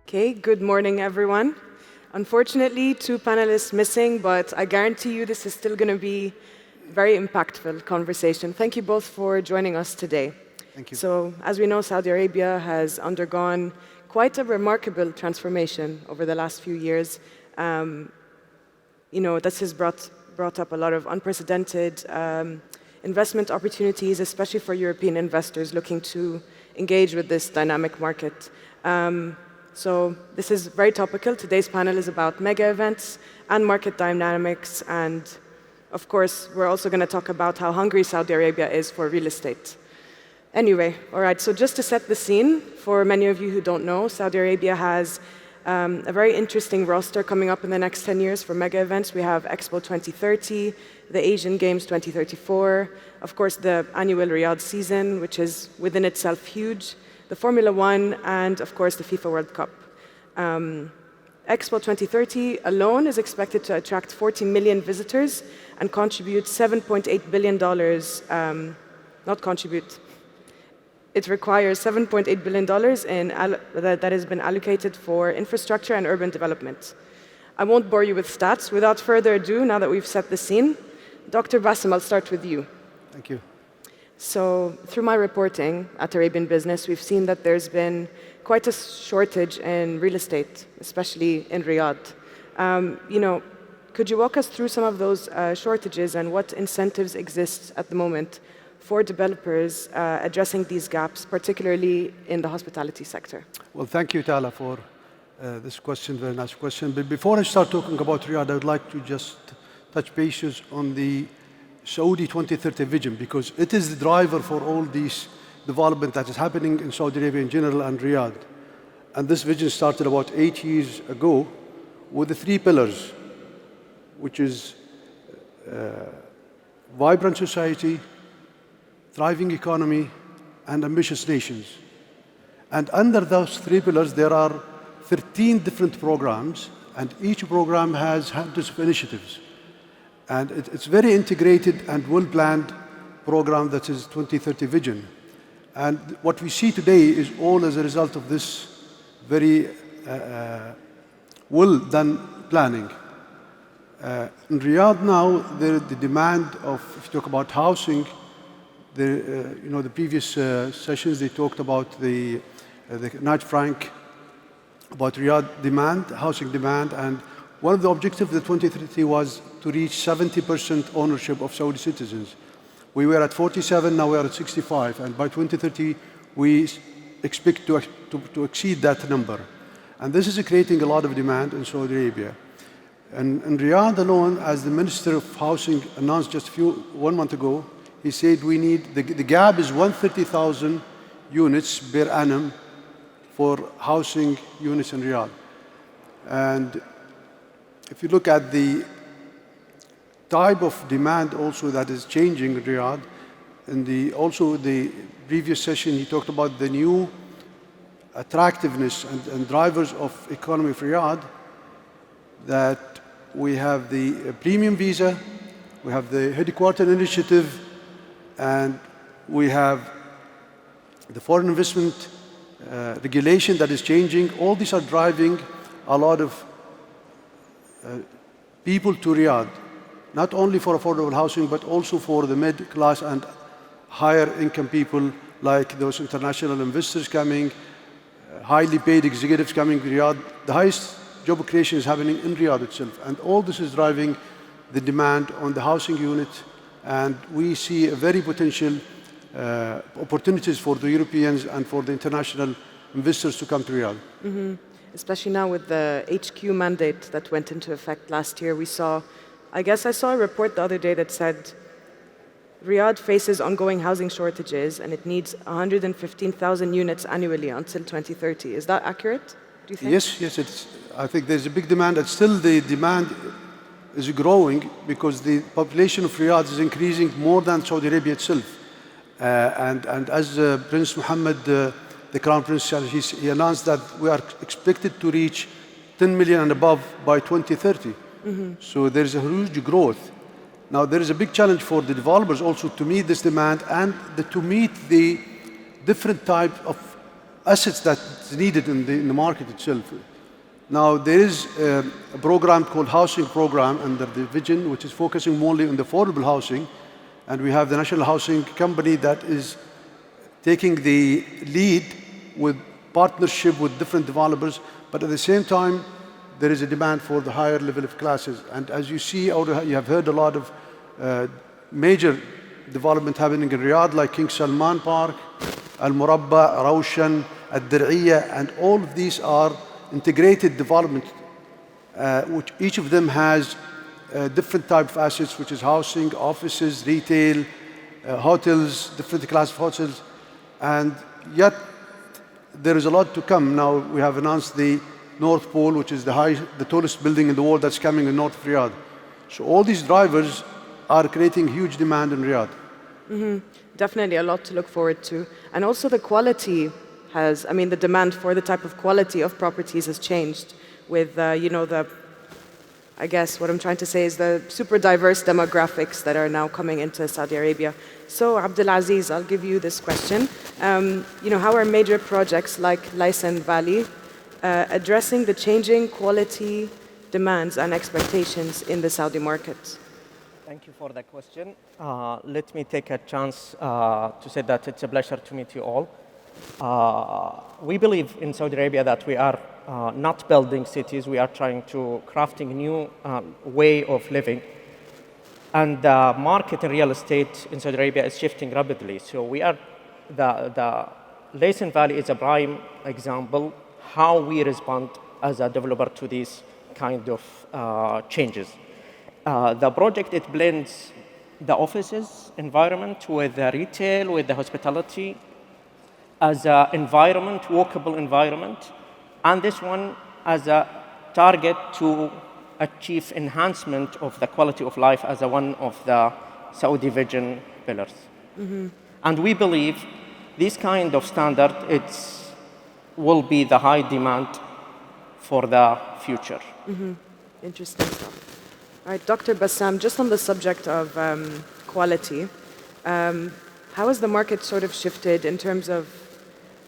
Okay, good morning, everyone. Unfortunately, two panelists missing, but I guarantee you this is still going to be a very impactful conversation. Thank you both for joining us today. Thank you. So, as we know, Saudi Arabia has undergone quite a remarkable transformation over the last few years. This has brought up a lot of unprecedented investment opportunities, especially for European investors looking to engage with this dynamic market. So this is very topical. Today's panel is about mega events and market dynamics. And of course, we're also going to talk about how hungry Saudi Arabia is for real estate. Anyway, all right, so just to set the scene, for many of you who don't know, Saudi Arabia has a very interesting roster coming up in the next 10 years for mega events. We have Expo 2030, the Asian Games 2034, of course, the annual Riyadh season, which is within itself huge, the Formula One, and of course, the FIFA World Cup. Expo 2030 alone is expected to attract 40 million visitors and contribute $7.8 billion, not contribute. It requires $7.8 billion that has been allocated for infrastructure and urban development. I won't bore you with stats. Without further ado, now that we've set the scene, Dr. Bassam, I'll start with you. Thank you. So through my reporting at Arabian Business, we've seen that there's been quite a shortage in real estate, especially in Riyadh. Could you walk us through some of those shortages and what incentives exist at the moment for developers addressing these gaps, particularly in the hospitality sector? Well, thank you, Tala, for this question, very nice question. But before I start talking about Riyadh, I would like to just touch bases on the Saudi 2030 vision, because it is the driver for all these development that is happening in Saudi Arabia in general and Riyadh. And this vision started about 8 years ago with the 3 pillars, which is vibrant society, thriving economy, and ambitious nations. And under those 3 pillars, there are 13 different programs, and each program has hundreds of initiatives. And it's very integrated and well-planned program that is 2030 vision. And what we see today is all as a result of this very well-done planning. In Riyadh now, the demand of, if you talk about housing, the previous sessions, they talked about the Knight Frank, about Riyadh demand, housing demand, and one of the objectives of the 2030 was to reach 70% ownership of Saudi citizens. We were at 47, now we are at 65, and by 2030, we expect to exceed that number. And this is creating a lot of demand in Saudi Arabia. And in Riyadh alone, as the Minister of Housing announced just 1 month ago, he said we need, the gap is 130,000 units per annum for housing units in Riyadh. And if you look at the type of demand also that is changing in Riyadh, and also the previous session, he talked about the new attractiveness and drivers of economy of Riyadh, that we have the premium visa, we have the headquarter initiative, and we have the foreign investment regulation that is changing. All these are driving a lot of people to Riyadh, not only for affordable housing, but also for the mid-class and higher income people, like those international investors coming, highly paid executives coming to Riyadh. The highest job creation is happening in Riyadh itself. And all this is driving the demand on the housing unit. And we see a very potential opportunities for the Europeans and for the international investors to come to Riyadh. Mm-hmm. Especially now with the HQ mandate that went into effect last year, I saw a report the other day that said Riyadh faces ongoing housing shortages and it needs 115,000 units annually until 2030. Is that accurate, do you think? Yes, I think there's a big demand, and still the demand is growing because the population of Riyadh is increasing more than Saudi Arabia itself. And as Prince Mohammed, the Crown Prince, he announced that we are expected to reach 10 million and above by 2030. Mm-hmm. So there's a huge growth. Now there is a big challenge for the developers also to meet this demand and to meet the different type of assets that's needed in the market itself. Now, there is a program called Housing Program under the Vision, which is focusing only on the affordable housing. And we have the National Housing Company that is taking the lead with partnership with different developers. But at the same time, there is a demand for the higher level of classes. And as you see, you have heard a lot of major development happening in Riyadh, like King Salman Park, Al Murabba, Raushan, Al Dir'iyya, and all of these are integrated development, which each of them has different type of assets, which is housing, offices, retail, hotels, different class of hotels, and yet there is a lot to come. Now we have announced the North Pole, which is the tallest building in the world that's coming in north of Riyadh. So all these drivers are creating huge demand in Riyadh. Mm-hmm. Definitely a lot to look forward to. And also the quality has, I mean, the demand for the type of quality of properties has changed with, I guess what I'm trying to say is the super diverse demographics that are now coming into Saudi Arabia. So Abdulaziz, I'll give you this question. How are major projects like Lisbon Valley addressing the changing quality demands and expectations in the Saudi market? Thank you for the question. Let me take a chance to say that it's a pleasure to meet you all. We believe in Saudi Arabia that we are not building cities, we are trying to crafting a new way of living. And the market in real estate in Saudi Arabia is shifting rapidly. So we are, the Lisbon Valley is a prime example how we respond as a developer to these kind of changes. The project, it blends the offices environment with the retail, with the hospitality as an environment, walkable environment, and this one as a target to achieve enhancement of the quality of life as one of the Saudi vision pillars. Mm-hmm. And we believe this kind of standard will be the high demand for the future. Mm-hmm. Interesting stuff. All right, Dr. Bassam, just on the subject of quality, how has the market sort of shifted in terms of,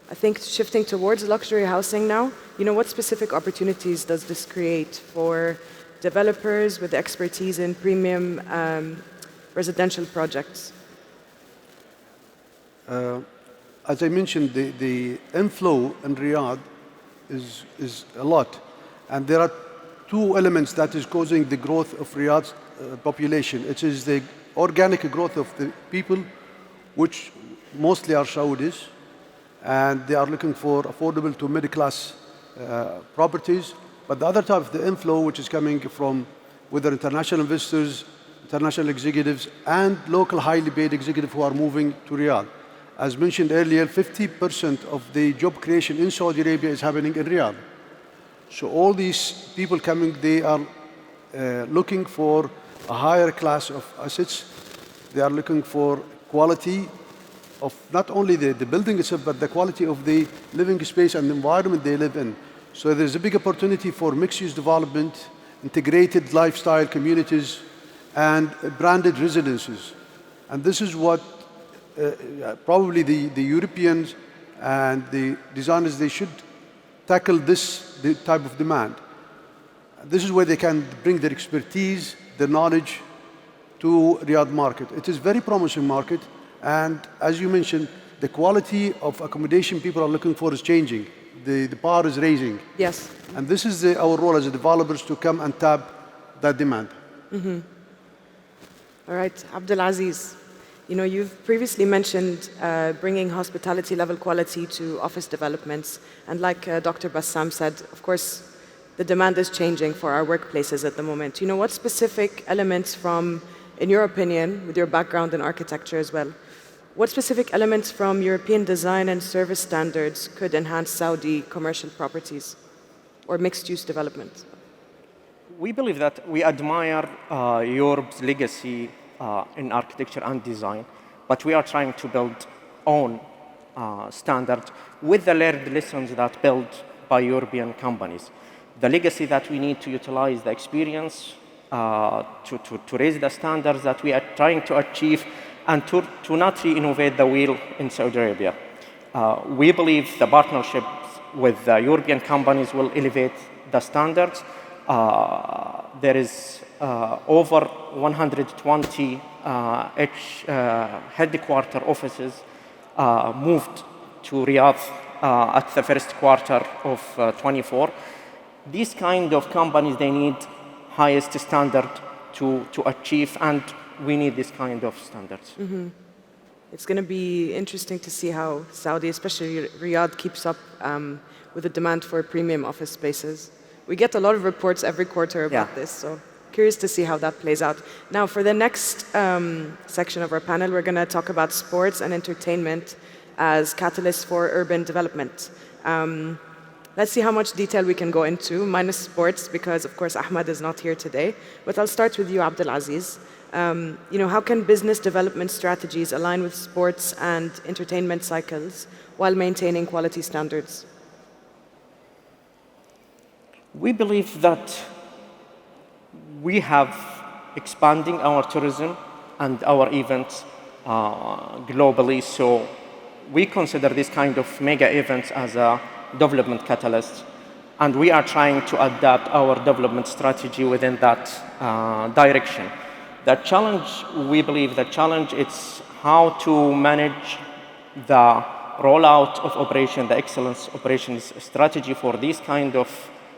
I think, shifting towards luxury housing now? What specific opportunities does this create for developers with expertise in premium residential projects? As I mentioned, the inflow in Riyadh is a lot. And there are two elements that is causing the growth of Riyadh's population. It is the organic growth of the people, which mostly are Saudis, and they are looking for affordable to middle-class properties. But the other type of the inflow, which is coming from whether international investors, international executives, and local highly paid executives who are moving to Riyadh. As mentioned earlier, 50% of the job creation in Saudi Arabia is happening in Riyadh. So all these people coming, they are looking for a higher class of assets. They are looking for quality of not only the building itself, but the quality of the living space and the environment they live in. So there's a big opportunity for mixed-use development, integrated lifestyle communities, and branded residences. And this is what probably the Europeans and the designers, they should tackle this type of demand. This is where they can bring their expertise, their knowledge to Riyadh market. It is a very promising market, and as you mentioned, the quality of accommodation people are looking for is changing. The bar is raising. Yes. And this is our role as developers to come and tap that demand. Mm-hmm. All right, Abdulaziz. You've previously mentioned bringing hospitality level quality to office developments. And like Dr. Bassam said, of course, the demand is changing for our workplaces at the moment. What specific elements from, in your opinion, with your background in architecture as well, what specific elements from European design and service standards could enhance Saudi commercial properties or mixed-use development? We believe that we admire Europe's legacy in architecture and design, but we are trying to build own standards with the learned lessons that built by European companies. The legacy that we need to utilize the experience to raise the standards that we are trying to achieve and to not re-innovate the wheel in Saudi Arabia. We believe the partnerships with the European companies will elevate the standards. There is over 120 headquarter offices moved to Riyadh at the first quarter of 24. These kind of companies, they need highest standard to achieve, and we need this kind of standards. It's going to be interesting to see how Saudi, especially Riyadh, keeps up with the demand for premium office spaces. We get a lot of reports every quarter about this, so curious to see how that plays out. Now, for the next section of our panel, we're going to talk about sports and entertainment as catalysts for urban development. Let's see how much detail we can go into, minus sports, because of course Ahmed is not here today. But I'll start with you, Abdulaziz. How can business development strategies align with sports and entertainment cycles while maintaining quality standards? We believe that we have expanding our tourism and our events globally, so we consider this kind of mega events as a development catalyst, and we are trying to adapt our development strategy within that direction. The challenge, we believe the challenge is how to manage the rollout of operation, the excellence operations strategy for this kind of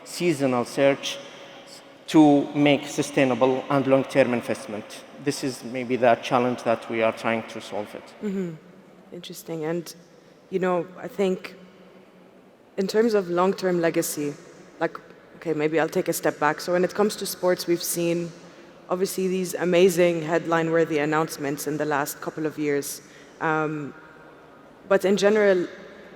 seasonal search to make sustainable and long-term investment. This is maybe the challenge that we are trying to solve it. Interesting. And, I think in terms of long-term legacy, okay, maybe I'll take a step back. So when it comes to sports, we've seen obviously these amazing headline-worthy announcements in the last couple of years. But in general,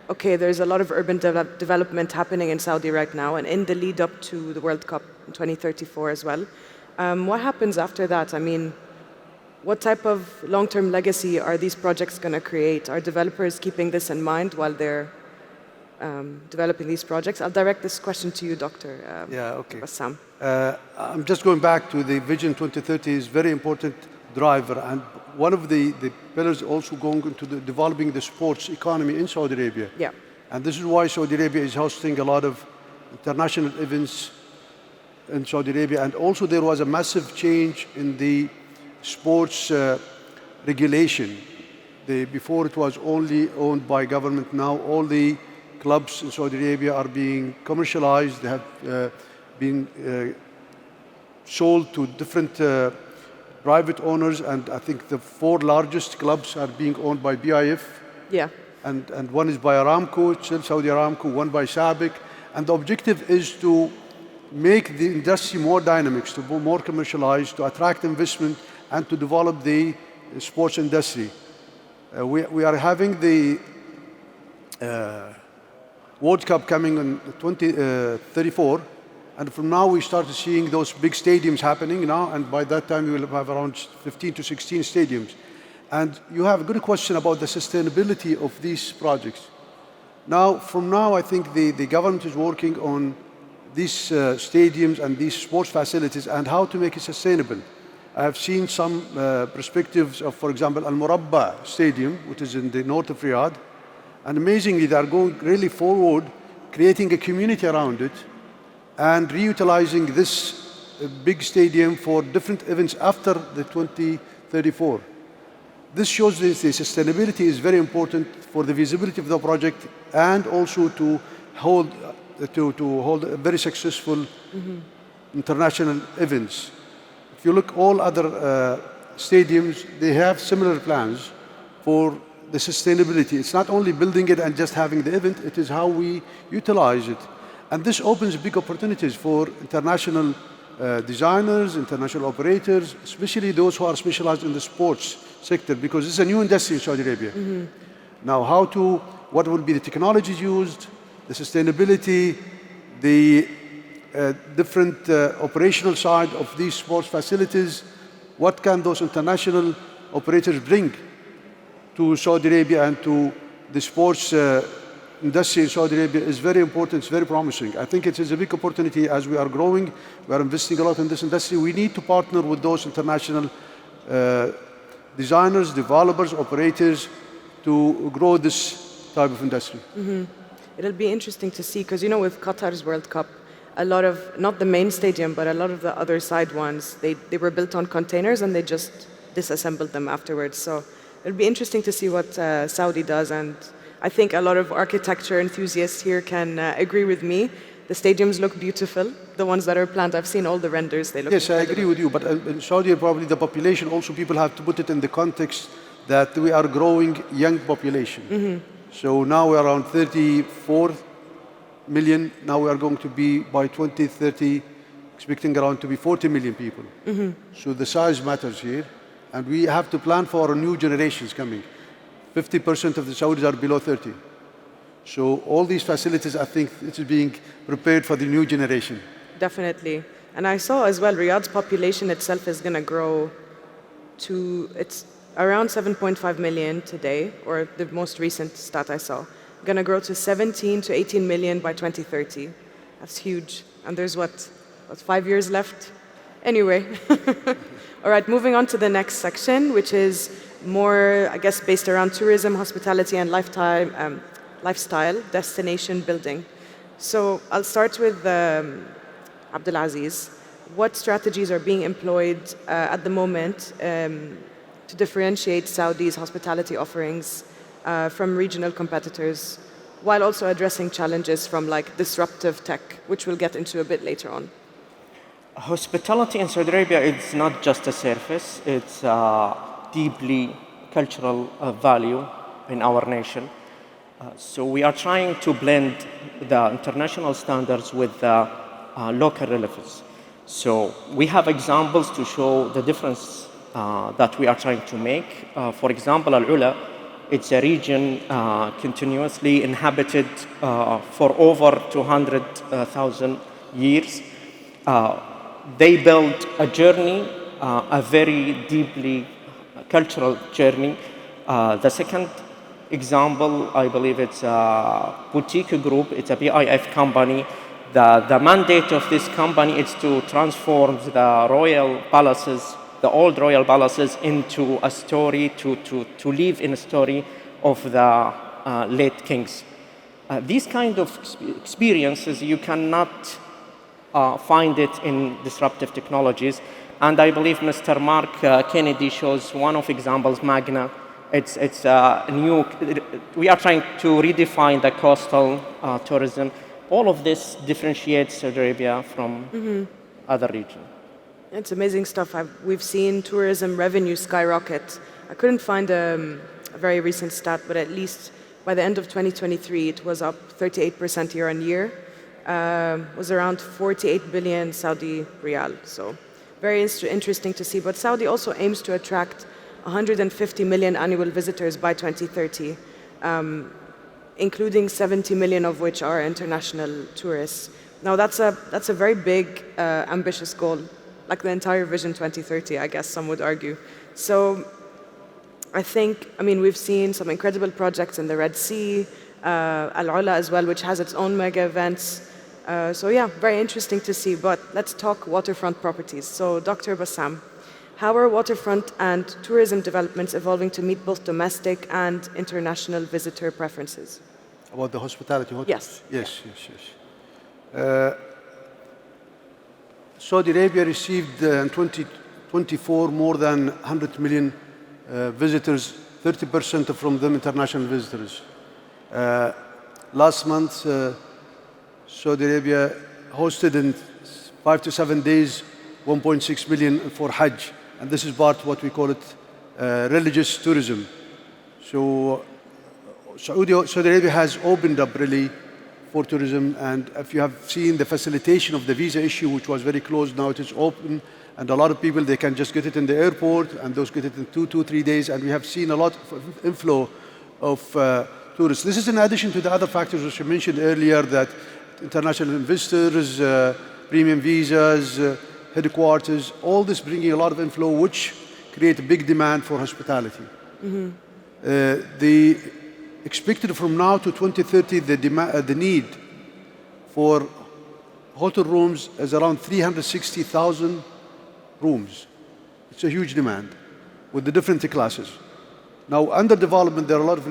okay, there's a lot of urban development happening in Saudi right now, and in the lead up to the World Cup in 2034 as well. What happens after that? I mean, what type of long-term legacy are these projects going to create? Are developers keeping this in mind while they're developing these projects? I'll direct this question to you, Dr. Bassam. I'm just going back to the Vision 2030 is very important driver, and one of the pillars also going into developing the sports economy in Saudi Arabia. Yeah. And this is why Saudi Arabia is hosting a lot of international events in Saudi Arabia. And also there was a massive change in the sports regulation. Before it was only owned by government. Now all the clubs in Saudi Arabia are being commercialized. They have been sold to different private owners, and I think the 4 largest clubs are being owned by BIF. Yeah. And one is by Aramco, it's still Saudi Aramco, one by SABIC. And the objective is to make the industry more dynamic, to be more commercialized, to attract investment, and to develop the sports industry. We are having the World Cup coming in 2034, and from now we started seeing those big stadiums happening now, and by that time we will have around 15 to 16 stadiums. And you have a good question about the sustainability of these projects. Now, from now, I think the government is working on these stadiums and these sports facilities and how to make it sustainable. I have seen some perspectives of, for example, Al Murabba Stadium, which is in the north of Riyadh. And amazingly, they are going really forward, creating a community around it and reutilizing this big stadium for different events after the 2034. This shows that the sustainability is very important for the visibility of the project and also to hold very successful international events. If you look all other stadiums, they have similar plans for the sustainability. It's not only building it and just having the event, it is how we utilize it. And this opens big opportunities for international designers, international operators, especially those who are specialized in the sports sector, because it's a new industry in Saudi Arabia. Now, what will be the technologies used, the sustainability, the different operational side of these sports facilities, what can those international operators bring to Saudi Arabia and to the sports industry in Saudi Arabia is very important, it's very promising. I think it is a big opportunity as we are growing, we are investing a lot in this industry. We need to partner with those international designers, developers, operators to grow this type of industry. It'll be interesting to see, because with Qatar's World Cup, a lot of, not the main stadium, but a lot of the other side ones, they were built on containers and they just disassembled them afterwards. So it'll be interesting to see what Saudi does, and I think a lot of architecture enthusiasts here can agree with me. The stadiums look beautiful, the ones that are planned. I've seen all the renders, they look Yes, incredible. I agree with you, but in Saudi, probably the population, also people have to put it in the context that we are growing young population. So now we're around 34 million. Now we are going to be, by 2030, expecting around to be 40 million people. So the size matters here, and we have to plan for our new generations coming. 50% of the Saudis are below 30. So all these facilities, I think, it is being prepared for the new generation. Definitely. And I saw as well, Riyadh's population itself is going to grow to, it's around 7.5 million today, or the most recent stat I saw. Going to grow to 17 to 18 million by 2030. That's huge. And there's what 5 years left? Anyway. All right, moving on to the next section, which is more, I guess, based around tourism, hospitality, and lifestyle destination building. So I'll start with Abdulaziz. What strategies are being employed at the moment to differentiate Saudi's hospitality offerings from regional competitors, while also addressing challenges from disruptive tech, which we'll get into a bit later on? Hospitality in Saudi Arabia is not just a service, it's a deeply cultural value in our nation. So we are trying to blend the international standards with the local relevance. So we have examples to show the difference that we are trying to make. For example, Al-Ula, it's a region continuously inhabited for over 200,000 years. They built a journey, a very deeply cultural journey. The second example, I believe it's a boutique group, it's a PIF company. The mandate of this company is to transform the royal palaces, the old royal palaces, into a story, to live in a story of the late kings. These kind of experiences, you cannot find it in disruptive technologies. And I believe Mr. Mark Kennedy shows one of examples, Magna. It's new, we are trying to redefine the coastal tourism. All of this differentiates Saudi Arabia from other regions. It's amazing stuff. We've seen tourism revenue skyrocket. I couldn't find a very recent stat, but at least by the end of 2023, it was up 38% year on year. It was around 48 billion Saudi riyal. So very interesting to see. But Saudi also aims to attract 150 million annual visitors by 2030, including 70 million of which are international tourists. Now that's a very big, ambitious goal, like the entire Vision 2030, I guess some would argue. So I mean, we've seen some incredible projects in the Red Sea, Al-Ula as well, which has its own mega events. So yeah, very interesting to see. But let's talk waterfront properties. So Dr. Bassam, how are waterfront and tourism developments evolving to meet both domestic and international visitor preferences? About the hospitality hotels? Yes. Yes. Saudi Arabia received in 2024 more than 100 million visitors, 30% from them international visitors. Last month, Saudi Arabia hosted in 5 to 7 days 1.6 million for Hajj. And this is part of what we call it religious tourism. So Saudi Arabia has opened up really for tourism. And if you have seen the facilitation of the visa issue, which was very closed, now it is open. And a lot of people, they can just get it in the airport, and those get it in 3 days. And we have seen a lot of inflow of tourists. This is in addition to the other factors which I mentioned earlier, that international investors, premium visas, headquarters, all this bringing a lot of inflow, which create a big demand for hospitality. The expected from now to 2030, the need for hotel rooms is around 360,000 rooms. It's a huge demand with the different classes. Now, under development, there are a lot of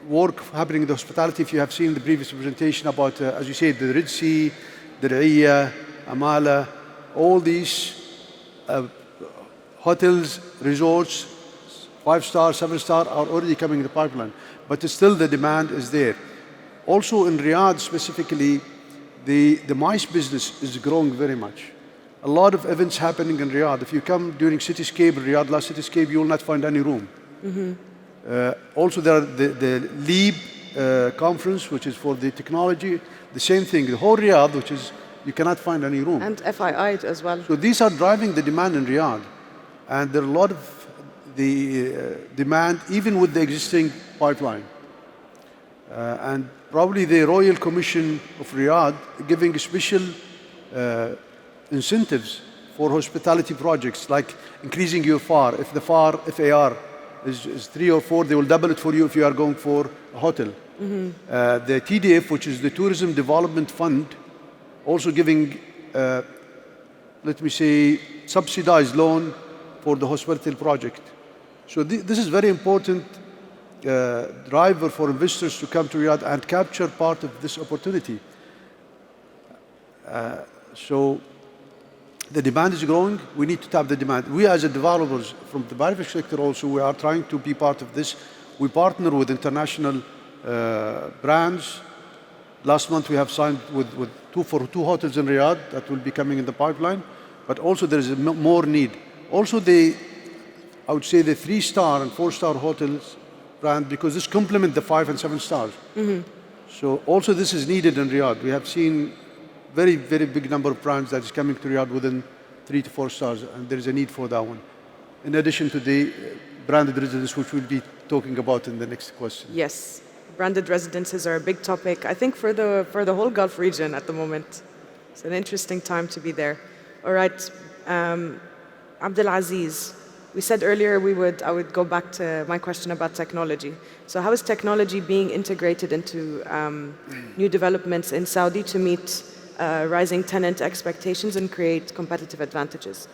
work happening in the hospitality. If you have seen the previous presentation about, as you said, the Red Sea, the Raiya, Amala, all these hotels, resorts, 5-star, 7-star are already coming in the pipeline. But still the demand is there. Also in Riyadh specifically, the MICE business is growing very much. A lot of events happening in Riyadh. If you come during Cityscape, Riyadh last Cityscape, you will not find any room. Also there are the LEAP conference, which is for the technology. The same thing, the whole Riyadh, which is, you cannot find any room. And FII as well. So these are driving the demand in Riyadh. And there are a lot of the demand, even with the existing pipeline. And probably the Royal Commission of Riyadh giving special incentives for hospitality projects, like increasing your FAR. If the FAR is 3 or 4, they will double it for you if you are going for a hotel. The TDF, which is the Tourism Development Fund, also giving, let me say, subsidized loan for the hospital project. So this is very important driver for investors to come to Riyadh and capture part of this opportunity. So the demand is growing. We need to tap the demand. We as a developers from the private sector also, we are trying to be part of this. We partner with international brands. Last month we have signed with two hotels in Riyadh that will be coming in the pipeline. But also there is more need. Also I would say the 3-star and 4-star hotels brand, because this complement the 5 and 7 stars. So also this is needed in Riyadh. We have seen very, very big number of brands that is coming to Riyadh within 3 to 4 stars, and there is a need for that one. In addition to the branded residence, which we'll be talking about in the next question. Yes, branded residences are a big topic, I think, for the whole Gulf region at the moment. It's an interesting time to be there. All right, Abdulaziz, we said earlier I would go back to my question about technology. So how is technology being integrated into new developments in Saudi to meet rising tenant expectations and create competitive advantages?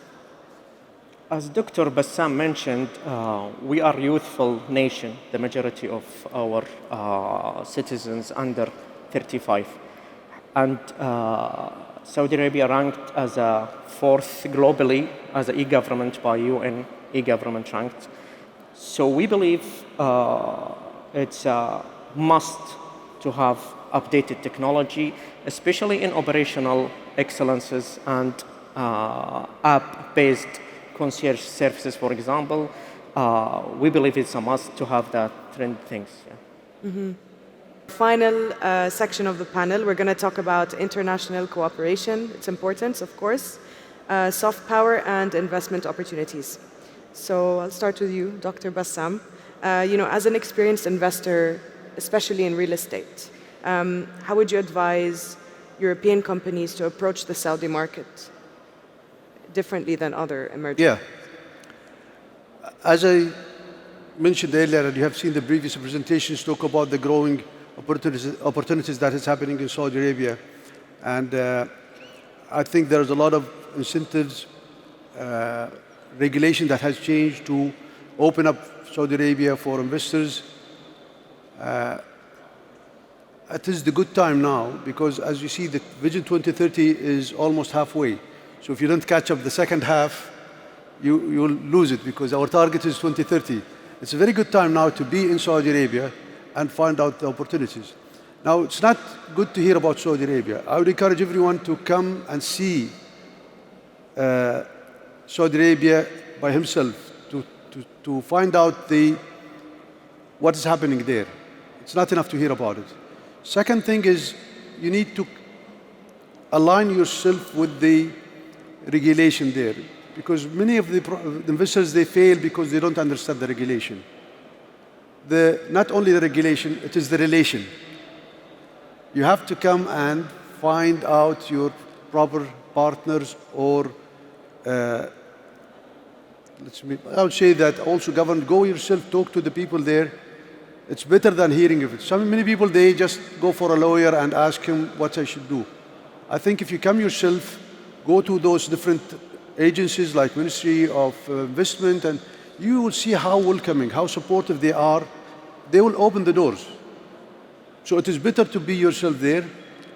As Dr. Bassam mentioned, we are a youthful nation, the majority of our citizens under 35. And Saudi Arabia ranked as a 4th globally as an e-government by UN e-government ranked. So we believe it's a must to have updated technology, especially in operational excellences and app-based concierge services, for example. We believe it's a must to have that trend things. Yeah. Final section of the panel, we're going to talk about international cooperation, its importance, of course, soft power and investment opportunities. So I'll start with you, Dr. Bassam. As an experienced investor, especially in real estate, how would you advise European companies to approach the Saudi market differently than other emerging? Yeah. As I mentioned earlier, and you have seen the previous presentations talk about the growing opportunities that is happening in Saudi Arabia. And I think there's a lot of incentives, regulation that has changed to open up Saudi Arabia for investors. It is the good time now because, as you see, the Vision 2030 is almost halfway. So if you don't catch up the second half, you'll lose it because our target is 2030. It's a very good time now to be in Saudi Arabia and find out the opportunities. Now, it's not good to hear about Saudi Arabia. I would encourage everyone to come and see Saudi Arabia by himself to find out what is happening there. It's not enough to hear about it. Second thing is you need to align yourself with the regulation there because many of the investors, they fail because they don't understand the regulation. Not only the regulation, it is the relation. You have to come and find out your proper partners or I would say that also government, go yourself, talk to the people there. It's better than hearing of it. Many people, they just go for a lawyer and ask him what I should do. I think if you come yourself, go to those different agencies like Ministry of Investment, and you will see how welcoming, how supportive they are. They will open the doors. So it is better to be yourself there,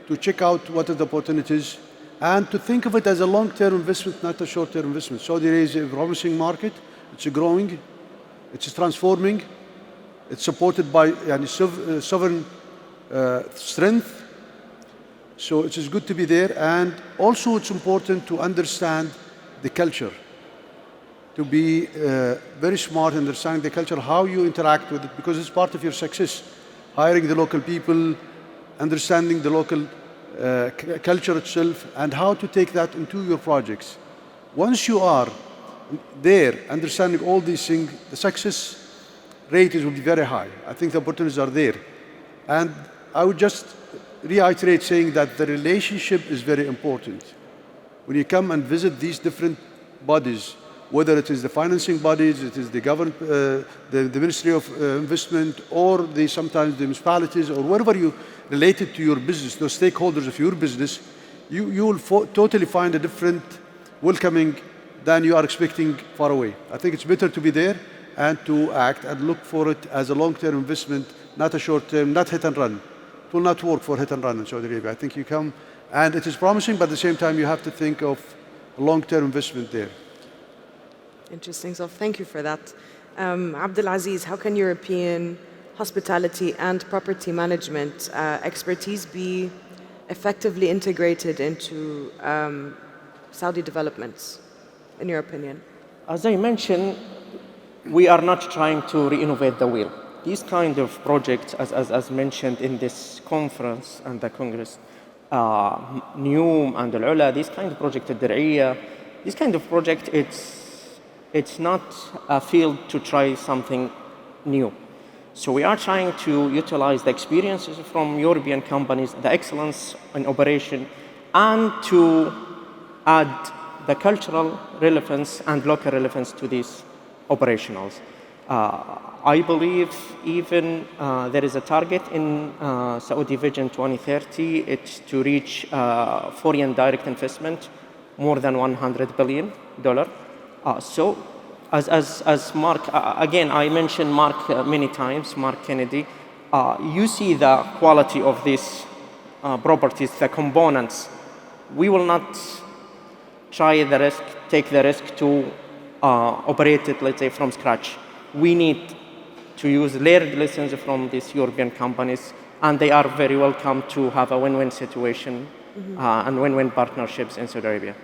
to check out what are the opportunities, and to think of it as a long-term investment, not a short-term investment. Saudi Arabia is a promising market. It's growing. It's transforming. It's supported by sovereign strength. So it is good to be there. And also it's important to understand the culture, to be very smart, understanding the culture, how you interact with it, because it's part of your success. Hiring the local people, understanding the local culture itself, and how to take that into your projects. Once you are there, understanding all these things, the success rate will be very high. I think the opportunities are there. And I would just reiterate saying that the relationship is very important. When you come and visit these different bodies, whether it is the financing bodies, it is the government, the Ministry of Investment, or sometimes the municipalities, or wherever you related to your business, those stakeholders of your business, you will totally find a different welcoming than you are expecting far away. I think it's better to be there and to act and look for it as a long-term investment, not a short-term, not hit and run. It will not work for hit and run in Saudi Arabia. I think you come, and it is promising, but at the same time you have to think of a long-term investment there. Interesting. So thank you for that. Abdulaziz, how can European hospitality and property management expertise be effectively integrated into Saudi developments, in your opinion? As I mentioned, we are not trying to reinnovate the wheel. These kind of projects, as mentioned in this conference and the Congress, NEOM and Al-Ula, this kind of project, Al-Dir'iyya, this kind of project, it's not a field to try something new. So we are trying to utilize the experiences from European companies, the excellence in operation, and to add the cultural relevance and local relevance to these operationals. I believe even there is a target in Saudi Vision 2030, it's to reach foreign direct investment more than $100 billion. So, as Mark, again, I mentioned Mark many times, Mark Kennedy, you see the quality of these properties, the components. We will not take the risk to operate it, let's say, from scratch. We need to use layered lessons from these European companies, and they are very welcome to have a win-win situation and win-win partnerships in Saudi Arabia.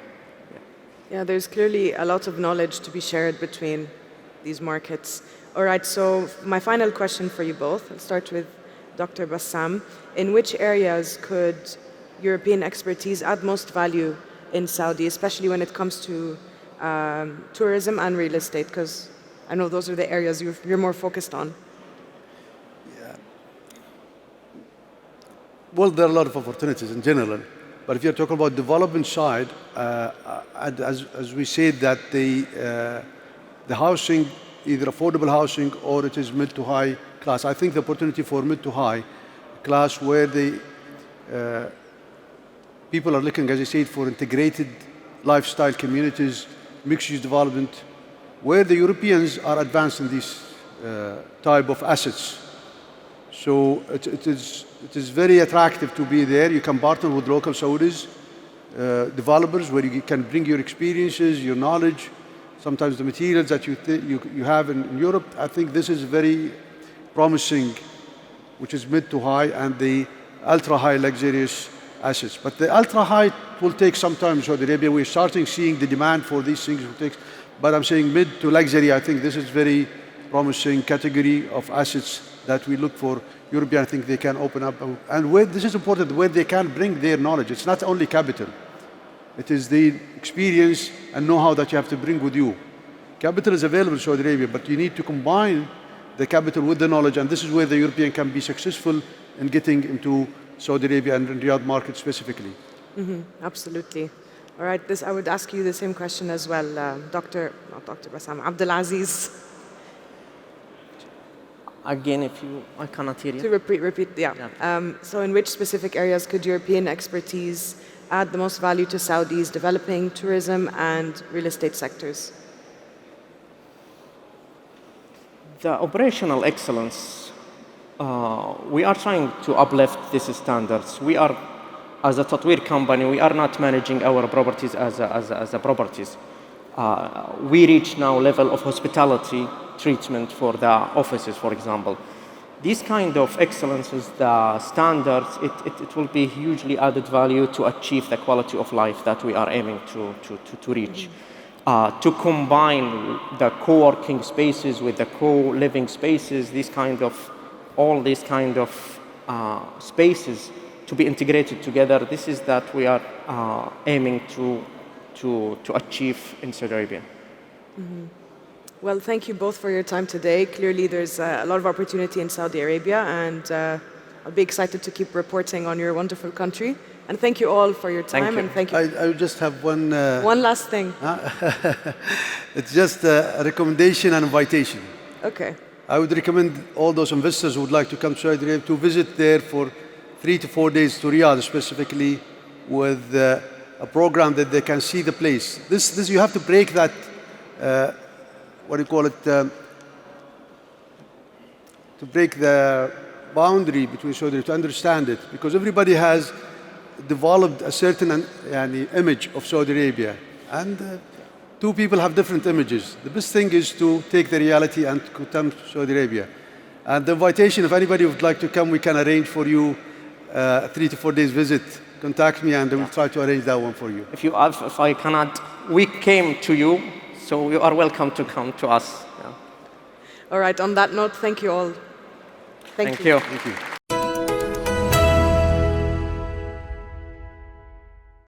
Yeah, there's clearly a lot of knowledge to be shared between these markets. All right, so my final question for you both, I'll start with Dr. Bassam. In which areas could European expertise add most value in Saudi, especially when it comes to tourism and real estate? Because I know those are the areas you're more focused on. Yeah. Well, there are a lot of opportunities in general. But if you're talking about development side, as we said that the housing, either affordable housing or it is mid to high class, I think the opportunity for mid to high class where the people are looking, as I said, for integrated lifestyle communities, mixed-use development, where the Europeans are advanced in these type of assets. So it is very attractive to be there. You can partner with local Saudis, developers, where you can bring your experiences, your knowledge, sometimes the materials that you have in Europe. I think this is very promising, which is mid to high, and the ultra-high luxurious assets. But the ultra-high will take some time in Saudi Arabia. We're starting seeing the demand for these things. But I'm saying mid to luxury, I think this is very promising category of assets that we look for. European, I think they can open up. And where this is important, where they can bring their knowledge. It's not only capital. It is the experience and know-how that you have to bring with you. Capital is available in Saudi Arabia, but you need to combine the capital with the knowledge, and this is where the European can be successful in getting into Saudi Arabia and Riyadh market specifically. Absolutely. All right, I would ask you the same question as well, not Dr. Bassam, Abdulaziz. Again, I cannot hear you. To repeat, yeah. So in which specific areas could European expertise add the most value to Saudi's developing tourism and real estate sectors? The operational excellence, we are trying to uplift these standards. We are, as a Tatweer company, we are not managing our properties as a properties. We reach now level of hospitality treatment for the offices, for example. These kind of excellences, the standards, it will be hugely added value to achieve the quality of life that we are aiming to reach. To combine the co-working spaces with the co-living spaces, all these kind of spaces to be integrated together, this is that we are aiming to achieve in Saudi Arabia. Mm-hmm. Well, thank you both for your time today. Clearly, there's a lot of opportunity in Saudi Arabia, and I'll be excited to keep reporting on your wonderful country. And thank you all for your time. And thank you. I would just have one last thing. It's just a recommendation and invitation. Okay. I would recommend all those investors who would like to come to Saudi Arabia to visit there for 3 to 4 days to Riyadh, specifically with a program that they can see the place. This you have to break that. What do you call it? To break the boundary between Saudi Arabia, to understand it, because everybody has developed a certain image of Saudi Arabia, and two people have different images. The best thing is to take the reality and to come to Saudi Arabia. And the invitation, if anybody would like to come, we can arrange for you a 3 to 4 days visit. Contact me and we'll try to arrange that one for you. If I cannot, we came to you. So you are welcome to come to us. Yeah. All right, on that note, thank you all. Thank you. Thank you.